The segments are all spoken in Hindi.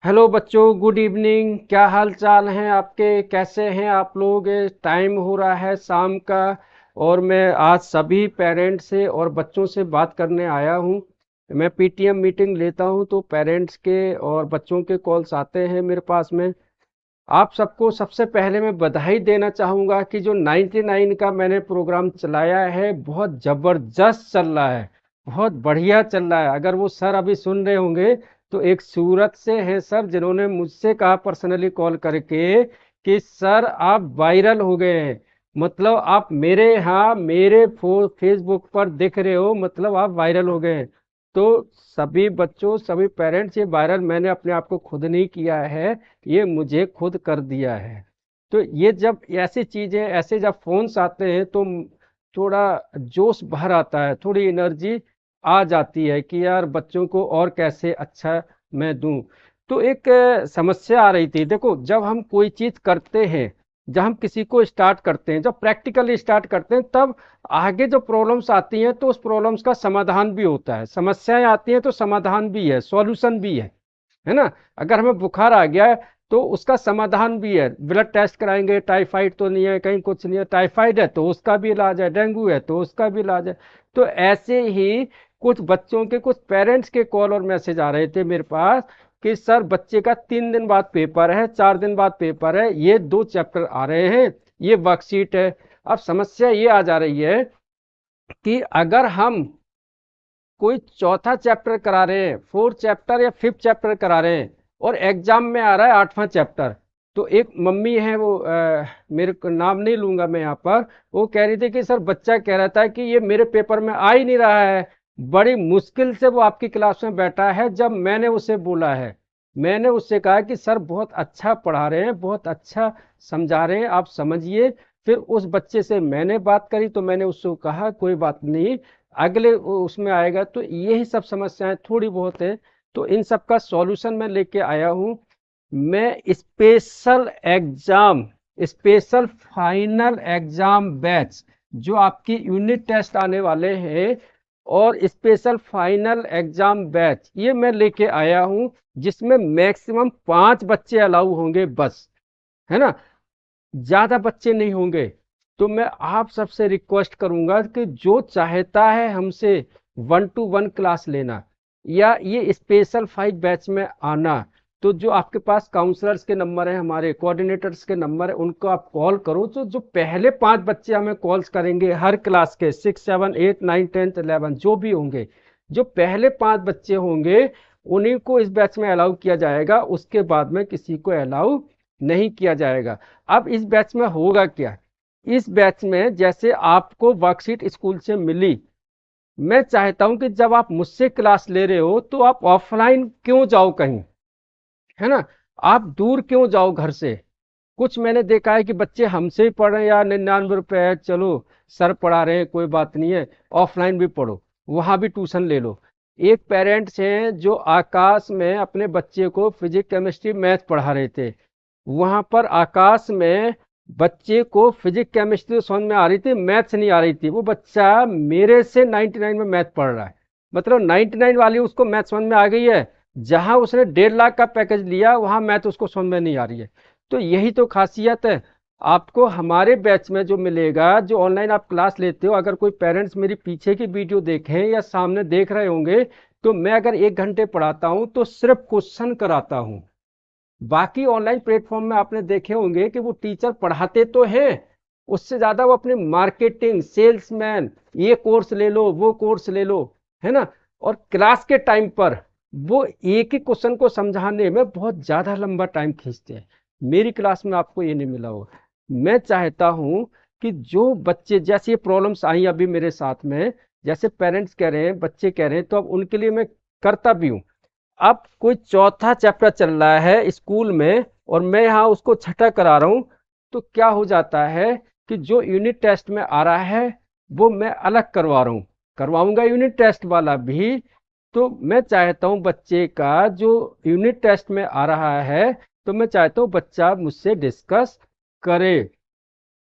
हेलो बच्चों, गुड इवनिंग। क्या हाल चाल हैं आपके? कैसे हैं आप लोग? टाइम हो रहा है शाम का और मैं आज सभी पेरेंट्स से और बच्चों से बात करने आया हूं। मैं पीटीएम मीटिंग लेता हूं तो पेरेंट्स के और बच्चों के कॉल्स आते हैं मेरे पास में। आप सबको सबसे पहले मैं बधाई देना चाहूँगा कि जो 99 का मैंने प्रोग्राम चलाया है बहुत ज़बरदस्त चल रहा है, बहुत बढ़िया चल रहा है। अगर वो सर अभी सुन रहे होंगे तो एक सूरत से हैं सर, जिन्होंने मुझसे कहा पर्सनली कॉल करके कि सर आप वायरल हो गए हैं। मतलब आप मेरे यहाँ मेरे फेसबुक पर दिख रहे हो, मतलब आप वायरल हो गए हैं। तो सभी बच्चों, सभी पेरेंट्स, ये वायरल मैंने अपने आप को खुद नहीं किया है, ये मुझे खुद कर दिया है। तो ये जब ऐसी चीजें, ऐसे जब फोन्स आते हैं तो थोड़ा जोश भर आता है, थोड़ी एनर्जी आ जाती है कि यार बच्चों को और कैसे अच्छा मैं दूं। तो एक समस्या आ रही थी। देखो, जब हम कोई चीज करते हैं, जब हम किसी को स्टार्ट करते हैं, जब प्रैक्टिकली स्टार्ट करते हैं, तब आगे जो प्रॉब्लम्स आती हैं तो उस प्रॉब्लम्स का समाधान भी होता है। समस्याएं आती हैं तो समाधान भी है, सॉल्यूशन भी है ना। अगर हमें बुखार आ गया है तो उसका समाधान भी है। ब्लड टेस्ट कराएंगे, टाइफाइड तो नहीं है, कहीं कुछ नहीं है। टाइफाइड है तो उसका भी इलाज है, डेंगू है तो उसका भी इलाज है। तो ऐसे ही कुछ बच्चों के, कुछ पेरेंट्स के कॉल और मैसेज आ रहे थे मेरे पास कि सर बच्चे का 3 दिन बाद पेपर है, 4 दिन बाद पेपर है, ये 2 चैप्टर आ रहे हैं, ये वर्कशीट है। अब समस्या ये आ जा रही है कि अगर हम कोई चौथा चैप्टर करा रहे हैं, 4th चैप्टर या 5th चैप्टर करा रहे हैं, और एग्जाम में आ रहा है 8वां चैप्टर, तो एक मम्मी है, वो मेरे को नाम नहीं लूंगा मैं यहाँ पर, वो कह रही थी कि सर बच्चा कह रहा था कि ये मेरे पेपर में आ ही नहीं रहा है। बड़ी मुश्किल से वो आपकी क्लास में बैठा है। जब मैंने उसे बोला है, मैंने उससे कहा कि सर बहुत अच्छा पढ़ा रहे हैं, बहुत अच्छा समझा रहे हैं, आप समझिए। फिर उस बच्चे से मैंने बात करी तो मैंने उससे कहा कोई बात नहीं, अगले उसमें आएगा। तो यही सब समस्याएं थोड़ी बहुत है, तो इन सब का सॉल्यूशन मैं लेके आया हूँ। मैं special exam, special final exam batch, जो आपकी यूनिट टेस्ट आने वाले हैं, और स्पेशल फाइनल एग्जाम बैच, ये मैं लेके आया हूँ, जिसमें मैक्सिमम 5 बच्चे अलाउ होंगे बस, है ना। ज्यादा बच्चे नहीं होंगे। तो मैं आप सबसे रिक्वेस्ट करूंगा कि जो चाहता है हमसे 1-to-1 क्लास लेना या ये स्पेशल 5 बैच में आना, तो जो आपके पास काउंसलर्स के नंबर है, हमारे कोऑर्डिनेटर्स के नंबर है, उनको आप कॉल करो। तो जो पहले 5 बच्चे हमें कॉल्स करेंगे हर क्लास के, 6, 7, 8, 9, 10, 11 जो भी होंगे, जो पहले 5 बच्चे होंगे उन्हीं को इस बैच में अलाउ किया जाएगा। उसके बाद में किसी को अलाउ नहीं किया जाएगा। अब इस बैच में होगा क्या? इस बैच में जैसे आपको वर्कशीट स्कूल से मिली, मैं चाहता हूं कि जब आप मुझसे क्लास ले रहे हो तो आप ऑफलाइन क्यों जाओ कहीं, है ना। आप दूर क्यों जाओ घर से? कुछ मैंने देखा है कि बच्चे हमसे ही पढ़ रहे हैं, यार 99 रुपए है, चलो सर पढ़ा रहे हैं, कोई बात नहीं है, ऑफलाइन भी पढ़ो, वहां भी ट्यूशन ले लो। एक पेरेंट्स हैं जो आकाश में अपने बच्चे को फिजिक्स केमिस्ट्री मैथ पढ़ा रहे थे। वहां पर आकाश में बच्चे को फिजिक्स केमिस्ट्री तो समझ में आ रही थी, मैथ्स नहीं आ रही थी। वो बच्चा मेरे से 99 में मैथ पढ़ रहा है, मतलब 99 वाली उसको मैथ समझ में आ गई है। जहां उसने 1.5 लाख का पैकेज लिया, वहां मैथ उसको समझ में नहीं आ रही है। तो यही तो खासियत है। आपको हमारे बैच में जो मिलेगा, जो ऑनलाइन आप क्लास लेते हो, अगर कोई पेरेंट्स मेरी पीछे की वीडियो देखें या सामने देख रहे होंगे, तो मैं अगर 1 घंटे पढ़ाता हूं तो सिर्फ क्वेश्चन कराता हूं। बाकी ऑनलाइन प्लेटफॉर्म में आपने देखे होंगे कि वो टीचर पढ़ाते तो हैं, उससे ज्यादा वो अपने मार्केटिंग, सेल्समैन, ये कोर्स ले लो, वो कोर्स ले लो, है ना। और क्लास के टाइम पर वो एक ही क्वेश्चन को समझाने में बहुत ज्यादा लंबा टाइम खींचते हैं। मेरी क्लास में आपको ये नहीं मिला होगा। मैं चाहता हूं कि जो बच्चे, जैसे ये प्रॉब्लम्स आई अभी मेरे साथ में, जैसे पेरेंट्स कह रहे हैं, बच्चे कह रहे हैं, तो अब उनके लिए मैं करता भी हूँ। अब कोई चौथा चैप्टर चल रहा है स्कूल में और मैं यहाँ उसको छठा करा रहा हूँ, तो क्या हो जाता है कि जो यूनिट टेस्ट में आ रहा है वो मैं अलग करवा रहा हूँ, करवाऊंगा यूनिट टेस्ट वाला भी। तो मैं चाहता हूँ बच्चे का जो यूनिट टेस्ट में आ रहा है, तो मैं चाहता हूँ बच्चा मुझसे डिस्कस करे,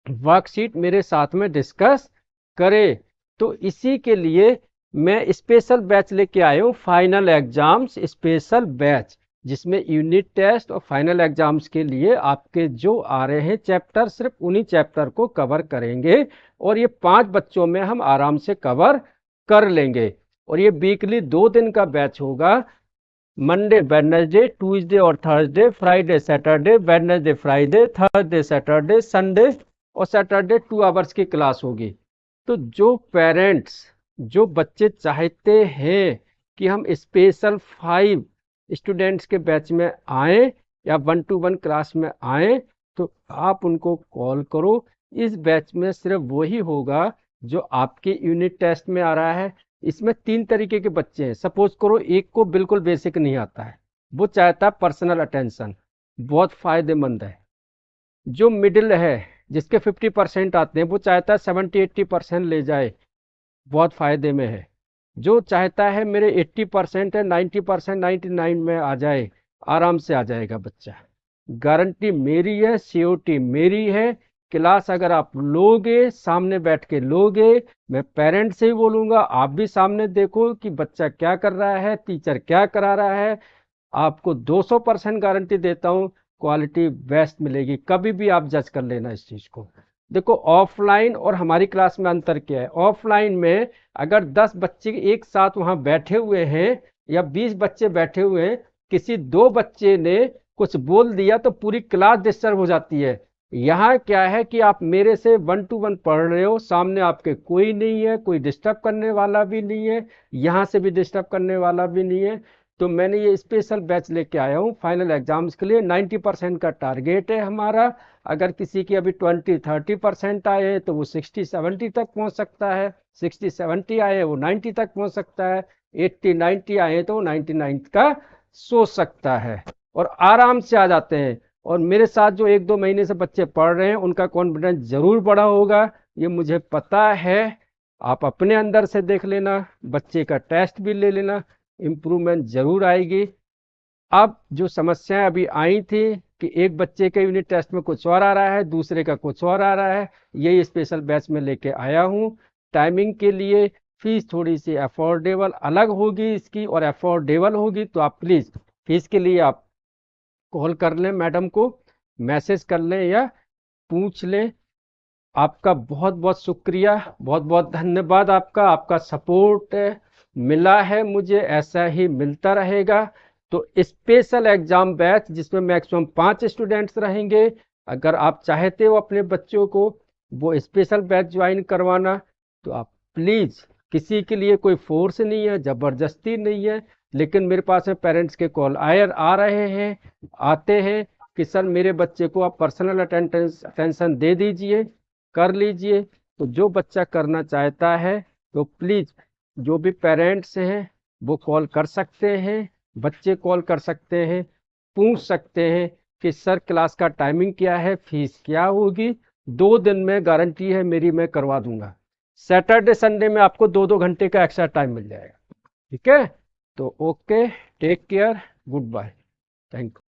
वर्कशीट मेरे साथ में डिस्कस करे। तो इसी के लिए मैं स्पेशल बैच लेके आया हूँ, फाइनल एग्जाम्स स्पेशल बैच, जिसमें यूनिट टेस्ट और फाइनल एग्जाम्स के लिए आपके जो आ रहे हैं चैप्टर, सिर्फ उन्हीं चैप्टर को कवर करेंगे और ये 5 बच्चों में हम आराम से कवर कर लेंगे। और ये वीकली 2 दिन का बैच होगा, मंडे वेडनेसडे, ट्यूसडे और Thursday, Friday Saturday, Wednesday Friday, Thursday Saturday, Sunday और सैटरडे 2 आवर्स की क्लास होगी। तो जो पेरेंट्स, जो बच्चे चाहते हैं कि हम स्पेशल 5 स्टूडेंट्स के बैच में आए या 1-to-1 क्लास में आए, तो आप उनको कॉल करो। इस बैच में सिर्फ वही होगा जो आपके यूनिट टेस्ट में आ रहा है। इसमें 3 तरीके के बच्चे हैं। सपोज करो एक को बिल्कुल बेसिक नहीं आता है, वो चाहता है पर्सनल अटेंशन, बहुत फायदेमंद है। जो मिडिल है, जिसके 50% आते हैं, वो चाहता है 70-80% ले जाए, बहुत फायदे में है। जो चाहता है मेरे 80% है, 90%, 99 में आ जाए, आराम से आ जाएगा बच्चा। गारंटी मेरी है, सीओटी मेरी है। क्लास अगर आप लोगे, सामने बैठ के लोगे, मैं पेरेंट से ही बोलूँगा, आप भी सामने देखो कि बच्चा क्या कर रहा है, टीचर क्या करा रहा है। आपको 200% गारंटी देता हूँ, क्वालिटी बेस्ट मिलेगी। कभी भी आप जज कर लेना इस चीज़ को। देखो ऑफलाइन और हमारी क्लास में अंतर क्या है। ऑफलाइन में अगर 10 बच्चे एक साथ वहाँ बैठे हुए हैं या 20 बच्चे बैठे हुए हैं, किसी 2 बच्चे ने कुछ बोल दिया तो पूरी क्लास डिस्टर्ब हो जाती है। यहाँ क्या है कि आप मेरे से 1-to-1 पढ़ रहे हो, सामने आपके कोई नहीं है, कोई डिस्टर्ब करने वाला भी नहीं है, यहाँ से भी डिस्टर्ब करने वाला भी नहीं है। तो मैंने ये स्पेशल बैच लेके आया हूँ फाइनल एग्जाम्स के लिए। 90% का टारगेट है हमारा। अगर किसी की अभी 20-30% आए हैं तो वो 60-70 तक पहुँच सकता है, 60-70 आए हैं वो 90 तक पहुँच सकता है, 80-90 आए हैं तो वो 99 का सोच सकता है और आराम से आ जाते हैं। और मेरे साथ जो 1-2 महीने से बच्चे पढ़ रहे हैं उनका कॉन्फिडेंस जरूर बढ़ा होगा, ये मुझे पता है। आप अपने अंदर से देख लेना, बच्चे का टेस्ट भी ले लेना, इम्प्रूवमेंट जरूर आएगी। अब जो समस्याएं अभी आई थी कि एक बच्चे के यूनिट टेस्ट में कुछ और आ रहा है, दूसरे का कुछ और आ रहा है, यही स्पेशल बैच में लेके आया हूँ। टाइमिंग के लिए फीस थोड़ी सी अफोर्डेबल अलग होगी इसकी, और अफोर्डेबल होगी तो आप प्लीज़ फीस के लिए आप कॉल कर लें, मैडम को मैसेज कर लें या पूछ लें। आपका बहुत बहुत शुक्रिया, बहुत बहुत धन्यवाद। आपका आपका सपोर्ट मिला है मुझे, ऐसा ही मिलता रहेगा। तो स्पेशल एग्जाम बैच जिसमें मैक्सिमम 5 स्टूडेंट्स रहेंगे, अगर आप चाहते हो अपने बच्चों को वो स्पेशल बैच ज्वाइन करवाना, तो आप प्लीज़, किसी के लिए कोई फोर्स नहीं है, ज़बरदस्ती नहीं है, लेकिन मेरे पास में पेरेंट्स के कॉल आ रहे हैं, आते हैं कि सर मेरे बच्चे को आप पर्सनल अटेंशन दे दीजिए, कर लीजिए। तो जो बच्चा करना चाहता है तो प्लीज़, जो भी पेरेंट्स हैं वो कॉल कर सकते हैं, बच्चे कॉल कर सकते हैं, पूछ सकते हैं कि सर क्लास का टाइमिंग क्या है, फीस क्या होगी। 2 दिन में गारंटी है मेरी, मैं करवा दूंगा। सैटरडे संडे में आपको 2-2 घंटे का एक्स्ट्रा टाइम मिल जाएगा। ठीक है, तो okay, take care, good bye, thank you.